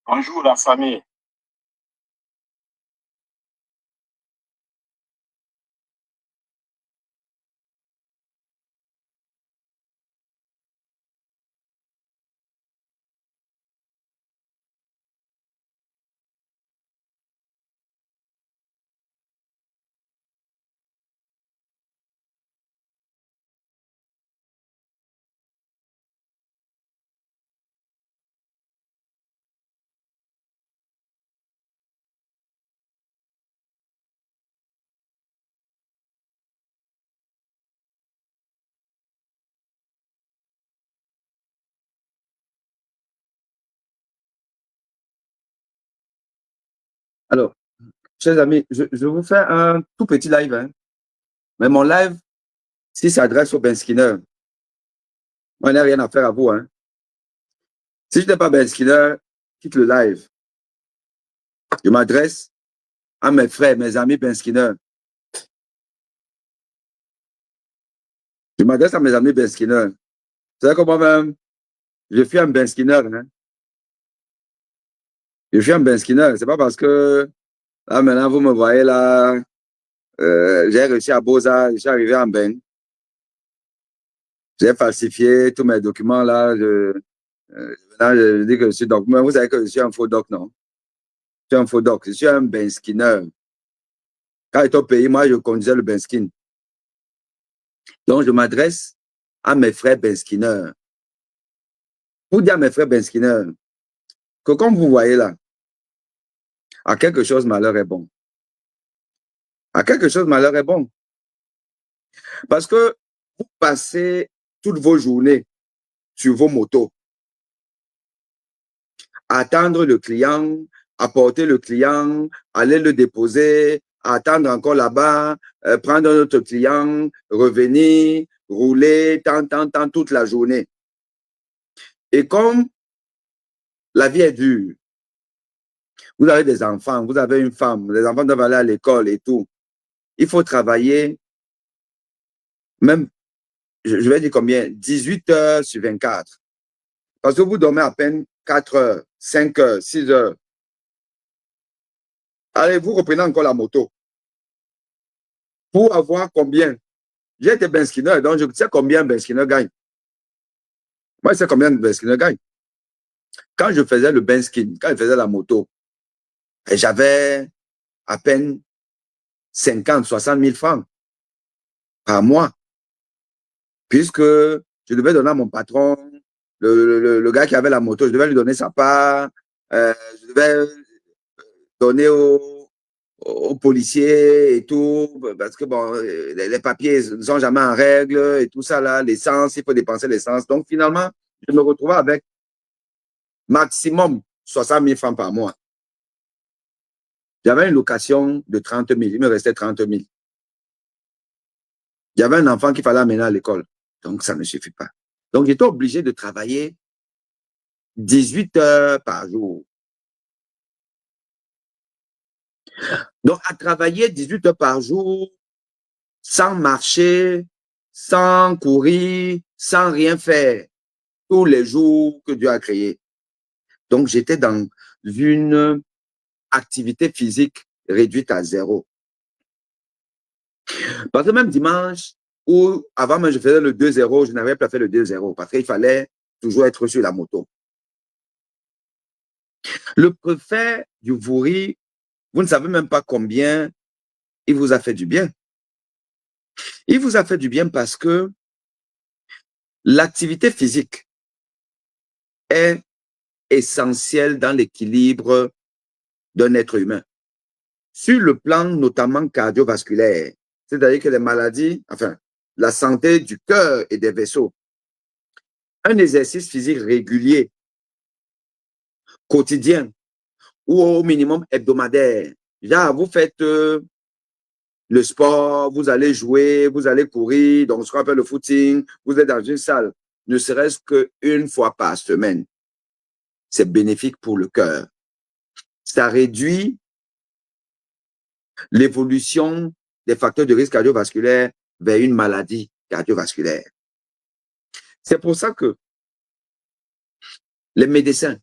Bonjour la famille. Alors, chers amis, je vous fais un tout petit live, hein. Mais mon live, s'il s'adresse au Ben Skinner, moi, je n'ai rien à faire à vous, hein. Si je n'ai pas Ben Skinner, quitte le live. Je m'adresse à mes frères, mes amis Ben Skinner. Je m'adresse à mes amis Ben Skinner. Vous savez comment même, je suis un Ben Skinner, hein. Je suis un Ben Skinner. C'est pas parce que, là, maintenant, vous me voyez là, j'ai réussi à Beaux-Arts, je suis arrivé en Ben. J'ai falsifié tous mes documents là. Maintenant, je dis que je suis doc. Mais vous savez que je suis un faux doc, non? Je suis un faux doc. Je suis un Ben Skinner. Quand j'étais au pays, moi, je conduisais le Ben Skin. Donc, je m'adresse à mes frères Ben Skinner. Pour dire à mes frères Ben Skinner que, comme vous voyez là, à quelque chose, malheur est bon. À quelque chose, malheur est bon. Parce que vous passez toutes vos journées sur vos motos, à attendre le client, apporter le client, aller le déposer, attendre encore là-bas, prendre un autre client, revenir, rouler, tant, toute la journée. Et comme la vie est dure, vous avez des enfants, vous avez une femme, les enfants doivent aller à l'école et tout. Il faut travailler, même, je vais dire combien, 18 heures sur 24. Parce que vous dormez à peine 4 heures, 5 heures, 6 heures. Allez, vous reprenez encore la moto. Pour avoir combien? J'ai été Ben Skinner, donc je sais combien Ben Skinner gagne. Moi, je sais combien Ben Skinner gagne. Quand je faisais le Ben Skin, quand je faisais la moto, j'avais à peine 50, 60 000 francs par mois, puisque je devais donner à mon patron, le gars qui avait la moto, je devais lui donner sa part, je devais donner aux policiers et tout, parce que bon, les papiers ne sont jamais en règle et tout ça là, l'essence, il faut dépenser l'essence. Donc finalement, je me retrouvais avec maximum 60 000 francs par mois. J'avais une location de 30 000, il me restait 30 000. Il y avait un enfant qu'il fallait amener à l'école, donc ça ne suffit pas. Donc j'étais obligé de travailler 18 heures par jour. Donc à travailler 18 heures par jour, sans marcher, sans courir, sans rien faire, tous les jours que Dieu a créé. Donc j'étais dans une activité physique réduite à zéro. Parce que même dimanche, où avant même je faisais le 2-0, je n'avais pas fait le 2-0 parce qu'il fallait toujours être sur la moto. Le préfet du Vouri, vous ne savez même pas combien il vous a fait du bien. Il vous a fait du bien parce que l'activité physique est essentielle dans l'équilibre d'un être humain. Sur le plan notamment cardiovasculaire, c'est-à-dire que les maladies, enfin, la santé du cœur et des vaisseaux, un exercice physique régulier, quotidien ou au minimum hebdomadaire. Genre, vous faites le sport, vous allez jouer, vous allez courir, donc ce qu'on appelle le footing, vous êtes dans une salle, ne serait-ce qu'une fois par semaine. C'est bénéfique pour le cœur. Ça réduit l'évolution des facteurs de risque cardiovasculaire vers une maladie cardiovasculaire. C'est pour ça que les médecins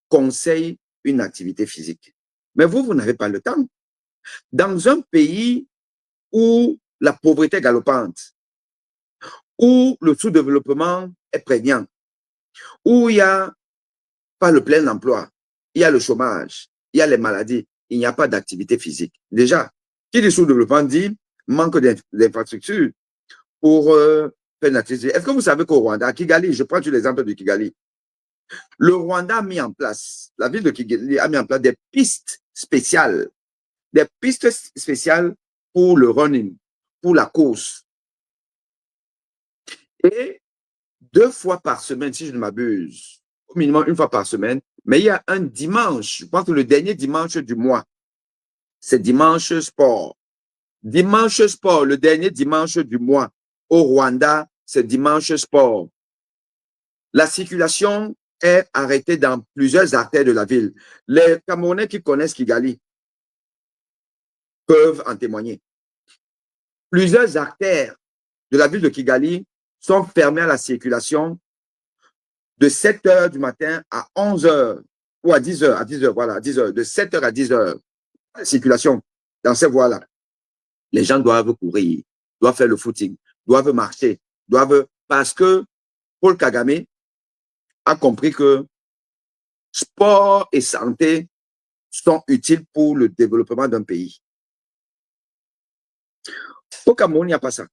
conseillent une activité physique. Mais vous n'avez pas le temps. Dans un pays où la pauvreté est galopante, où le sous-développement est prégnant, où il n'y a pas le plein emploi, il y a le chômage, il y a les maladies, il n'y a pas d'activité physique. Déjà, qui dit sous-développement dit manque d'infrastructures pour faire une activité. Est-ce que vous savez qu'au Rwanda, à Kigali, je prends l'exemple de Kigali, le Rwanda a mis en place, la ville de Kigali a mis en place des pistes spéciales pour le running, pour la course. Et 2 fois par semaine, si je ne m'abuse, au minimum 1 fois par semaine, mais il y a un dimanche, je pense que le dernier dimanche du mois, c'est dimanche sport. Dimanche sport, le dernier dimanche du mois au Rwanda, c'est dimanche sport. La circulation est arrêtée dans plusieurs artères de la ville. Les Camerounais qui connaissent Kigali peuvent en témoigner. Plusieurs artères de la ville de Kigali sont fermées à la circulation de 7 heures du matin à 11 heures ou à 10 heures, voilà, à 10 heures, de 7 heures à 10 heures. La circulation dans ces voies-là. Les gens doivent courir, doivent faire le footing, doivent marcher, parce que Paul Kagame a compris que sport et santé sont utiles pour le développement d'un pays. Au Cameroun, il n'y a pas ça.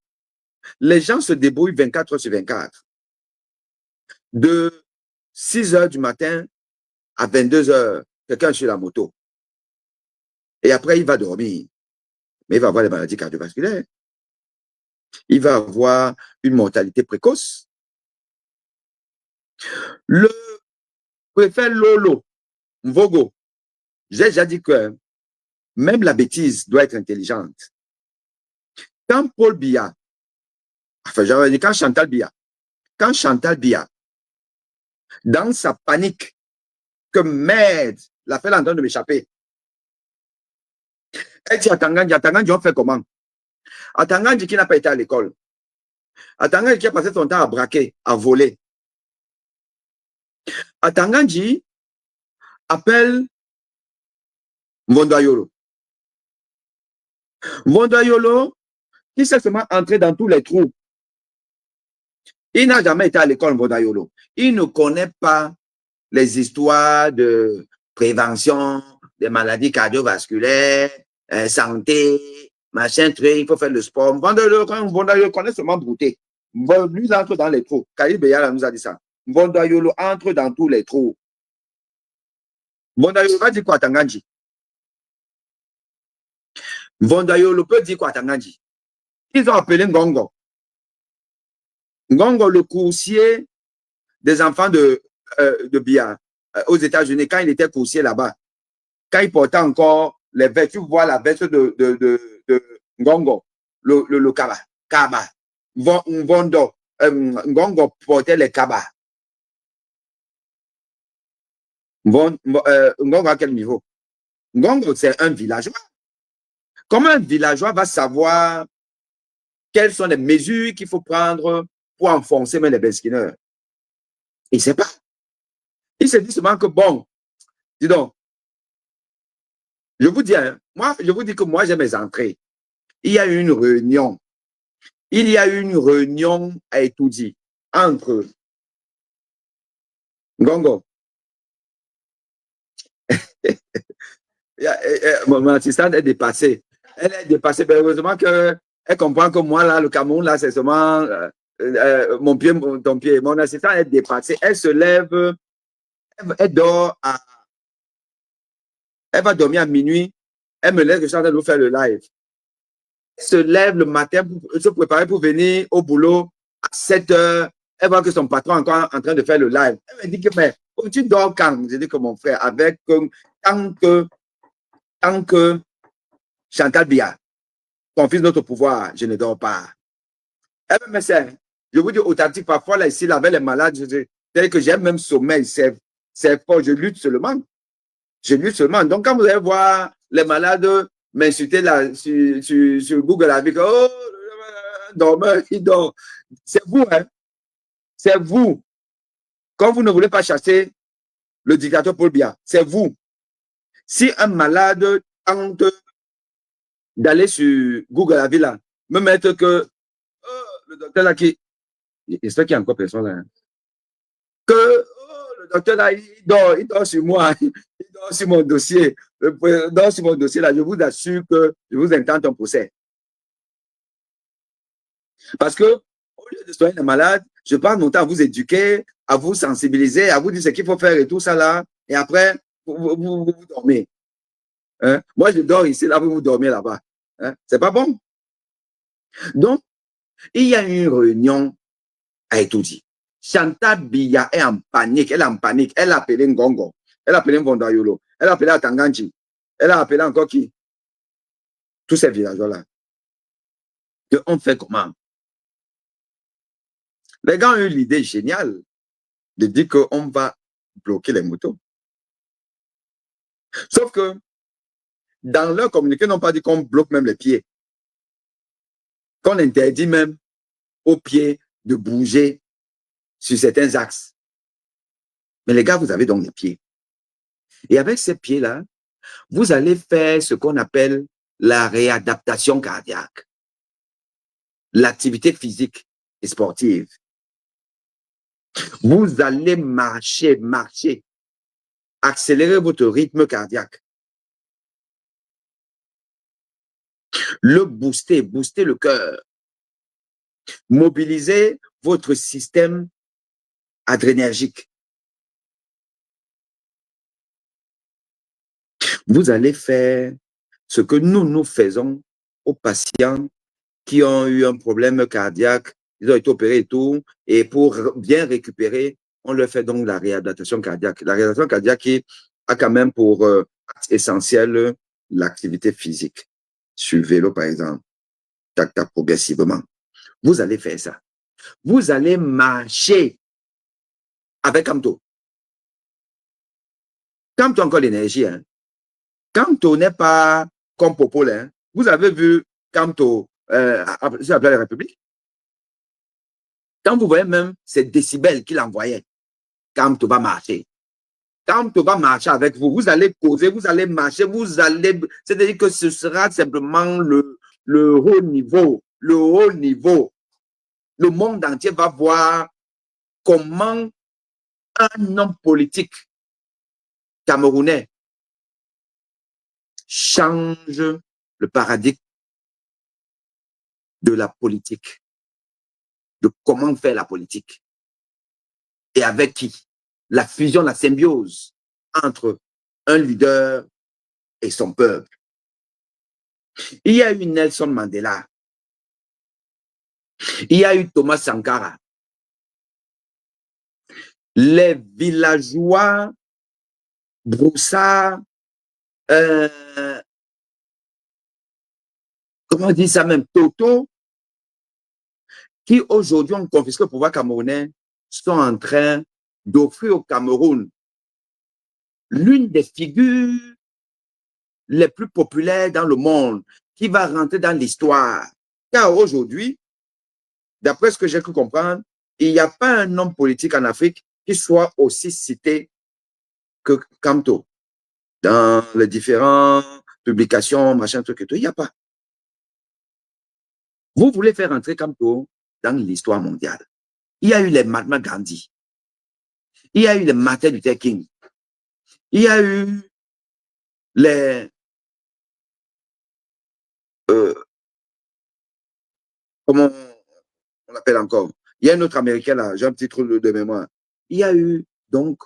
Les gens se débrouillent 24 heures sur 24. De 6 heures du matin à 22 heures, quelqu'un sur la moto. Et après, il va dormir. Mais il va avoir des maladies cardiovasculaires. Il va avoir une mortalité précoce. Le préfet Lolo Mvogo, j'ai déjà dit que même la bêtise doit être intelligente. Quand Paul Biya, enfin j'avais dit quand Chantal Biya, dans sa panique, que merde, la fait en train de m'échapper. Elle dit à Tangandji, on fait comment? À Tangandji qui n'a pas été à l'école. À Tangandji qui a passé son temps à braquer, à voler. À Tangandji appelle Mvondoayolo. Mvondoayolo, qui sait seulement entrer dans tous les trous. Il n'a jamais été à l'école, Mvondoayolo. Il ne connaît pas les histoires de prévention des maladies cardiovasculaires, santé, machin, truc, il faut faire le sport. Mvondoayolo connaît seulement brouter. Lui, il entre dans les trous. Kaï Beyala nous a dit ça. Mvondoayolo entre dans tous les trous. Mvondoayolo va dire quoi à Tangandji? Mvondoayolo peut dire quoi à Tangandji? Ils ont appelé Ngongo. Ngongo, le coursier des enfants de Biya aux États-Unis, quand il était coursier là-bas, quand il portait encore les vêtements, tu vois la veste de Ngongo, le kaba. Ngongo portait les kaba. Ngongo à quel niveau? Ngongo, c'est un villageois. Comment un villageois va savoir quelles sont les mesures qu'il faut prendre pour enfoncer même les beskineurs? Il ne sait pas. Il se dit seulement que bon, dis donc, je vous dis, hein, je vous dis que moi, j'ai mes entrées. Il y a eu une réunion. Il y a eu une réunion à étudier entre Ngongo. Mon assistante est dépassée. Elle est dépassée. Mais heureusement qu'elle comprend que moi, là, le Cameroun, là, c'est seulement mon pied, ton pied. Mon assistante est dépassée. Elle se lève, elle dort elle va dormir à minuit. Elle me laisse, je suis en train de vous faire le live. Elle se lève le matin pour se préparer pour venir au boulot à 7 heures. Elle voit que son patron est encore en train de faire le live. Elle me dit que, mais tu dors quand? Je dis que mon frère, avec tant que Chantal Biya confie notre pouvoir, je ne dors pas. Eh bien, mais je vous dis authentique, parfois, là, ici, là, avec les malades, c'est que j'ai même sommeil, c'est fort, je lutte seulement. Je lutte seulement. Donc, quand vous allez voir les malades m'insulter là, sur Google, avec oh, dormeur, il dort. C'est vous, hein. C'est vous. Quand vous ne voulez pas chasser le dictateur Paul Biya, c'est vous. Si un malade tente d'aller sur Google la vie là, me mettre que le docteur là qui, j'espère qu'il y a encore personne là, que le docteur là, il dort sur moi, il dort sur mon dossier, il dort sur mon dossier là, je vous assure que je vous intente un procès. Parce que, au lieu de soigner les malades, je passe mon temps à vous éduquer, à vous sensibiliser, à vous dire ce qu'il faut faire et tout ça là, et après, vous dormez. Hein? Moi, je dors ici, là, vous dormez là-bas. Hein? C'est pas bon. Donc, il y a une réunion à Etoudi. Chantal Biya est en panique, elle est en panique. Elle a appelé Ngongo, elle a appelé Vondayolo, elle a appelé Atanganji, elle a appelé encore qui? Tous ces villageois-là. On fait comment? Les gars ont eu l'idée géniale de dire qu'on va bloquer les motos. Sauf que dans leur communiqué, ils n'ont pas dit qu'on bloque même les pieds. Qu'on interdit même aux pieds de bouger sur certains axes. Mais les gars, vous avez donc les pieds. Et avec ces pieds-là, vous allez faire ce qu'on appelle la réadaptation cardiaque, l'activité physique et sportive. Vous allez marcher, accélérer votre rythme cardiaque, le booster le cœur, mobiliser votre système adrénergique. Vous allez faire ce que nous faisons aux patients qui ont eu un problème cardiaque, ils ont été opérés et tout, et pour bien récupérer, on leur fait donc la réadaptation cardiaque. La réadaptation cardiaque qui a quand même pour essentiel l'activité physique. Sur le vélo, par exemple, tac, tac, progressivement. Vous allez faire ça. Vous allez marcher avec Camto. Camto a encore l'énergie. Hein. Camto n'est pas comme Popol. Hein. Vous avez vu Camto sur la place de la République? Quand vous voyez même ces décibels qu'il envoyait, Camto va marcher. Camto va marcher avec vous. Vous allez causer, vous allez marcher, vous allez... C'est-à-dire que ce sera simplement le haut niveau. Le haut niveau. Le monde entier va voir comment un homme politique camerounais change le paradigme de la politique, de comment faire la politique et avec qui. La fusion, la symbiose entre un leader et son peuple. Il y a eu Nelson Mandela, il y a eu Thomas Sankara. Les villageois, Broussard, comment on dit ça même, Toto, qui aujourd'hui ont confisqué le pouvoir camerounais, sont en train d'offrir au Cameroun l'une des figures les plus populaires dans le monde, qui va rentrer dans l'histoire. Car aujourd'hui, d'après ce que j'ai pu comprendre, il n'y a pas un homme politique en Afrique qui soit aussi cité que Camto. Dans les différentes publications, machin, truc et tout, il n'y a pas. Vous voulez faire entrer Camto dans l'histoire mondiale. Il y a eu les Mahatma Gandhi. Il y a eu les Martin Luther King. Il y a eu les... comment on l'appelle encore? Il y a un autre Américain là, j'ai un petit trou de mémoire. Il y a eu donc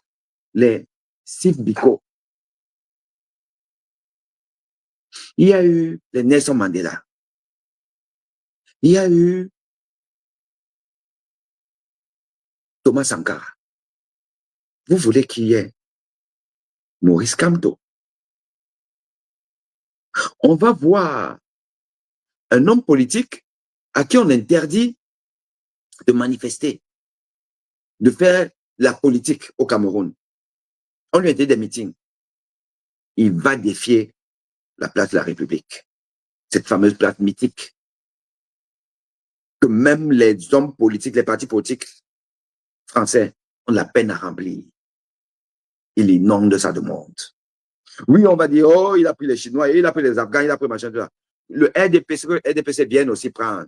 les Steve Biko. Il y a eu les Nelson Mandela. Il y a eu Thomas Sankara. Vous voulez qu'il y ait Maurice Kamto. On va voir un homme politique à qui on interdit de manifester, de faire la politique au Cameroun. On lui a dit des meetings. Il va défier la place de la République. Cette fameuse place mythique que même les hommes politiques, les partis politiques français ont la peine à remplir. Il inonde ça de monde. Oui, on va dire, oh, il a pris les Chinois, il a pris les Afghans, il a pris machin, tout ça. Le RDPC vienne aussi prendre.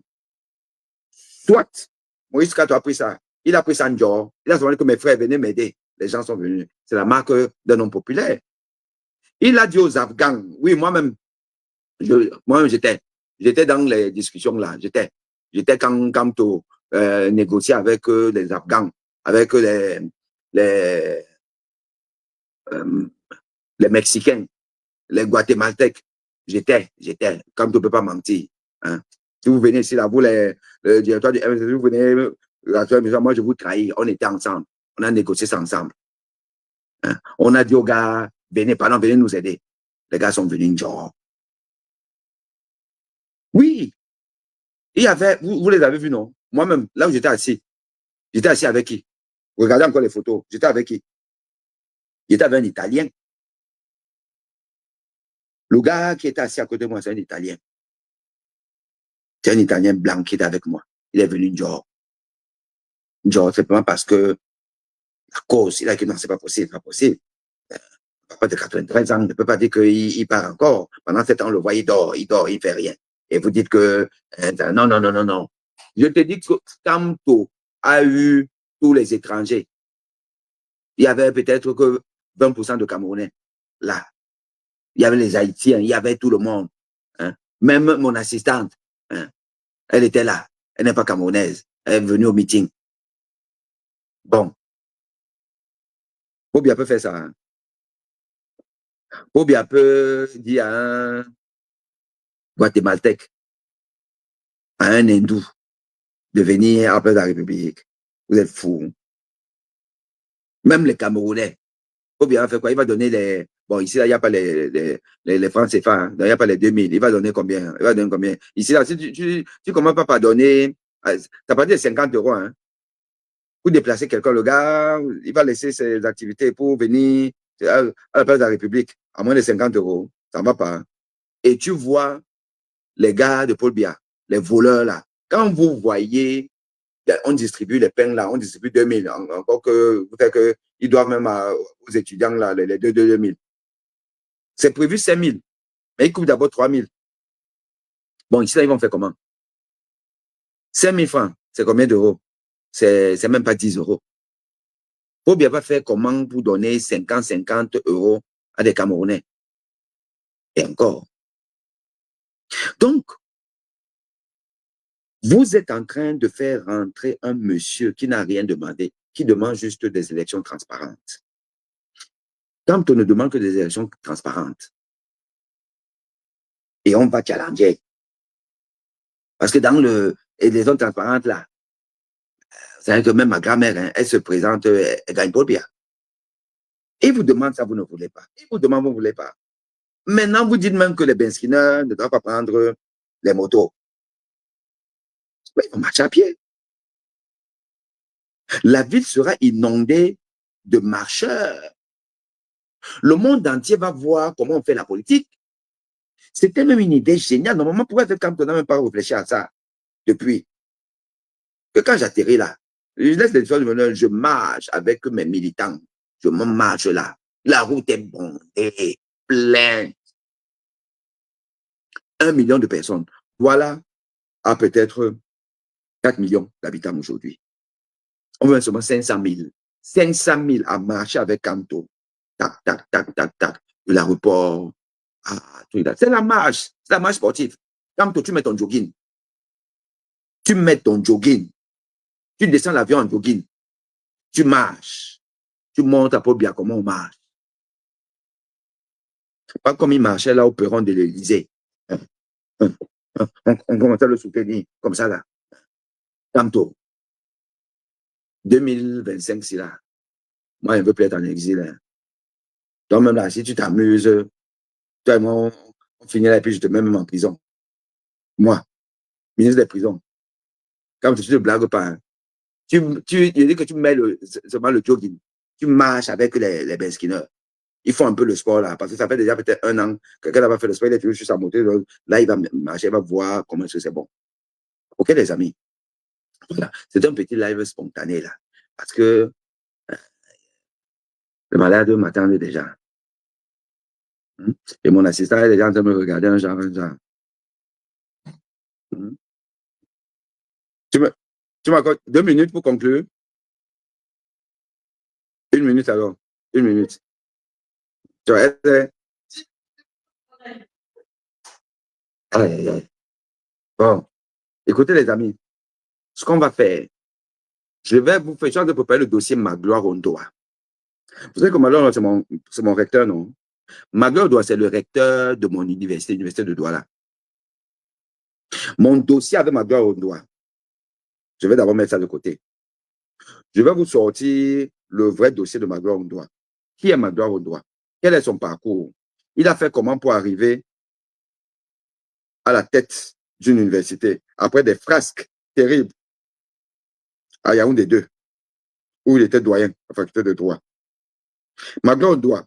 Soit, Moïse Kato a pris ça. Il a pris ça en Dior. Il a demandé que mes frères venaient m'aider. Les gens sont venus. C'est la marque d'un homme populaire. Il a dit aux Afghans, oui, moi-même, j'étais dans les discussions là. J'étais quand on négociait avec les Afghans, avec les, euh, les Mexicains, les Guatémaltèques. Comme tu ne peux pas mentir. Hein. Si vous venez ici, là, vous, le directeur du MSS, vous venez, moi, je vous trahis. On était ensemble. On a négocié ça ensemble. Hein. On a dit aux gars, venez nous aider. Les gars sont venus, genre. Oui, il y avait, vous les avez vus, non? Moi-même, là où j'étais assis avec qui? Regardez encore les photos. J'étais avec qui? J'étais avec un Italien. Le gars qui était assis à côté de moi, c'est un Italien. C'est un Italien blanc qui était avec moi. Il est venu, genre. Genre, simplement parce que la cause, il a dit non, c'est pas possible, pas possible. Papa de 93 ans ne peut pas dire qu'il part encore. Pendant 7 ans, on le voit, il dort, il fait rien. Et vous dites que, non, non, non, non, non. Je te dis que Kamto a eu tous les étrangers. Il y avait peut-être que 20% de Camerounais là. Il y avait les Haïtiens, il y avait tout le monde. Hein. Même mon assistante, hein, elle était là. Elle n'est pas camerounaise. Elle est venue au meeting. Bon, Bobia peut faire ça. Hein. Bobia peut dire à un Guatémaltèque, à un Hindou, de venir après la République. Vous êtes fous. Même les Camerounais. Bobia fait quoi? Il va donner les. Bon, ici, là, il n'y a pas les francs CFA. Hein. Il n'y a pas les 2000. Il va donner combien? Il va donner combien? Ici, là, si tu commences pas par donner. Ça pas dire 50 euros. Hein. Pour déplacer quelqu'un, le gars, il va laisser ses activités pour venir à la place de la République à moins de 50 euros. Ça ne va pas. Et tu vois les gars de Paul Biya, les voleurs là. Quand vous voyez, on distribue les pains là, on distribue 2000. Encore que, peut-être qu'ils doivent même aux étudiants là, les 2000. C'est prévu 5000. Mais ils coupent d'abord 3000. Bon, ici, là, ils vont faire comment? 5000 francs, c'est combien d'euros? C'est même pas 10 euros. Faut bien pas faire comment pour donner 50 euros à des Camerounais. Et encore. Donc, vous êtes en train de faire rentrer un monsieur qui n'a rien demandé, qui demande juste des élections transparentes. Quand on ne demande que des élections transparentes, et on va challenger, parce que dans les élections transparentes, là, c'est que même ma grand-mère, hein, elle se présente, elle gagne pour bien. Et vous demande ça, vous ne voulez pas. Et vous demande, vous ne voulez pas. Maintenant, vous dites même que les Benskina ne doivent pas prendre les motos. Mais ils vont marcher à pied. La ville sera inondée de marcheurs. Le monde entier va voir comment on fait la politique. C'était même une idée géniale. Normalement, pourquoi est-ce qu'on n'a même pas réfléchi à ça depuis? Que quand j'atterris là, je laisse les choses venir, je marche avec mes militants. Je me marche là. La route est bondée, pleine. 1 million de personnes. Voilà à peut-être 4 millions d'habitants aujourd'hui. On veut seulement 500 000. 500 000 à marcher avec Kanto. Tac, tac, tac, tac, tac. De l'aéroport. C'est la marche. C'est la marche sportive. Kanto, tu mets ton jogging. Tu mets ton jogging. Tu descends l'avion en jogging. Tu marches. Tu montes à Pobia, comment on marche. Pas comme il marchait là au perron de l'Élysée. On commençait à le soutenir. Comme ça là. Kanto. 2025, c'est là. Moi, je ne veux plus être en exil. Hein. Donc, même là, si tu t'amuses, toi et moi, on finit là et puis je te mets même en prison. Moi, ministre des prisons. Quand tu ne blagues pas, hein. Je dis que tu mets seulement le jogging. Tu marches avec les beskineurs. Ils font un peu le sport là, parce que ça fait déjà peut-être 1 an. Quelqu'un n'a pas fait le sport, il est toujours sur sa moto. Là, il va marcher, il va voir comment est-ce que c'est bon. OK, les amis. Voilà. C'est un petit live spontané là. Parce que le malade m'attendait déjà. Et mon assistant est déjà en train de me regarder un genre. Hmm. Tu me, tu m'accordes 2 minutes pour conclure? 1 minute alors. 1 minute. Tu vois, aïe, aïe, aïe. Bon, écoutez les amis, ce qu'on va faire, je vais vous faire, je suis en train de préparer le dossier Magloire Ondoa. Vous savez que Magloire, c'est mon recteur, non? Magloire Ondoa, c'est le recteur de mon université, l'université de Douala. Mon dossier avec Magloire Ondoa, je vais d'abord mettre ça de côté. Je vais vous sortir le vrai dossier de Magloire Ondoa. Qui est Magloire Ondoa? Quel est son parcours? Il a fait comment pour arriver à la tête d'une université après des frasques terribles à Yaoundé 2, où il était doyen à la faculté de droit. Magloire Ondoa,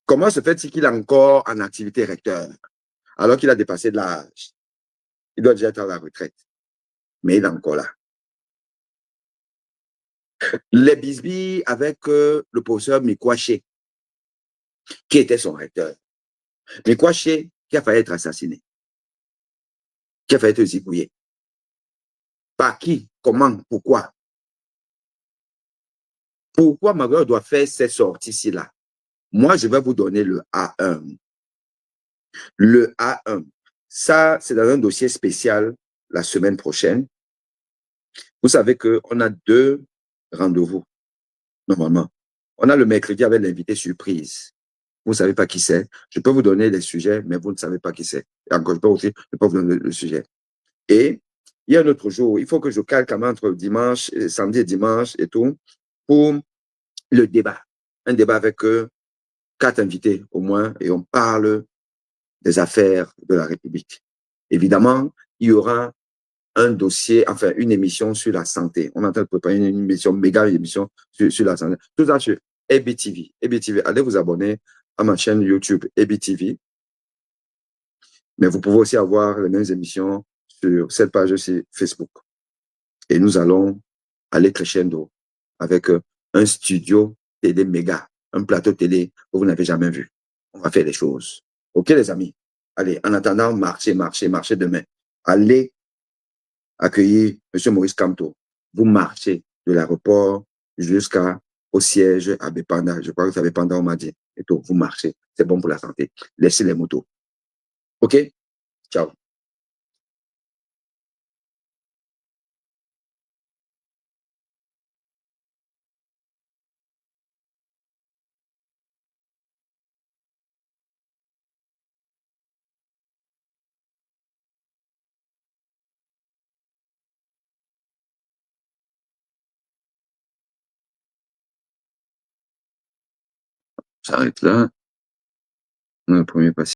comment se fait-il qu'il est encore en activité recteur alors qu'il a dépassé de l'âge? Il doit déjà être à la retraite, mais il est encore là. Les bisbilles avec le professeur Mikwaché, qui était son recteur. Mikwaché, qui a failli être assassiné, qui a failli être zigouillé. Par qui? Comment? Pourquoi? Pourquoi Magloire doit faire ces sorties-ci là? Moi, je vais vous donner le A1. Le A1, ça, c'est dans un dossier spécial la semaine prochaine. Vous savez qu'on a 2 rendez-vous, normalement. On a le mercredi avec l'invité surprise. Vous ne savez pas qui c'est. Je peux vous donner les sujets, mais vous ne savez pas qui c'est. Et encore, je peux vous donner le sujet. Et il y a un autre jour, il faut que je cale quand même entre dimanche, samedi et dimanche et tout, pour le débat. Un débat avec 4 invités au moins, et on parle des affaires de la République. Évidemment, il y aura un dossier, enfin une émission sur la santé. On est en train de préparer une émission, méga émission sur la santé. Tout ça sur EBTV. EBTV, allez vous abonner à ma chaîne YouTube EBTV. Mais vous pouvez aussi avoir les mêmes émissions sur cette page aussi Facebook. Et nous allons aller crescendo avec un studio télé méga, un plateau télé que vous n'avez jamais vu. On va faire des choses. OK, les amis? Allez, en attendant, marchez demain. Allez accueillir M. Maurice Kamto. Vous marchez de l'aéroport jusqu'au siège à Bépanda. Je crois que c'est à Bépanda, on m'a dit. Et tout, vous marchez. C'est bon pour la santé. Laissez les motos. OK? Ciao. J'arrête là. On a le premier patient.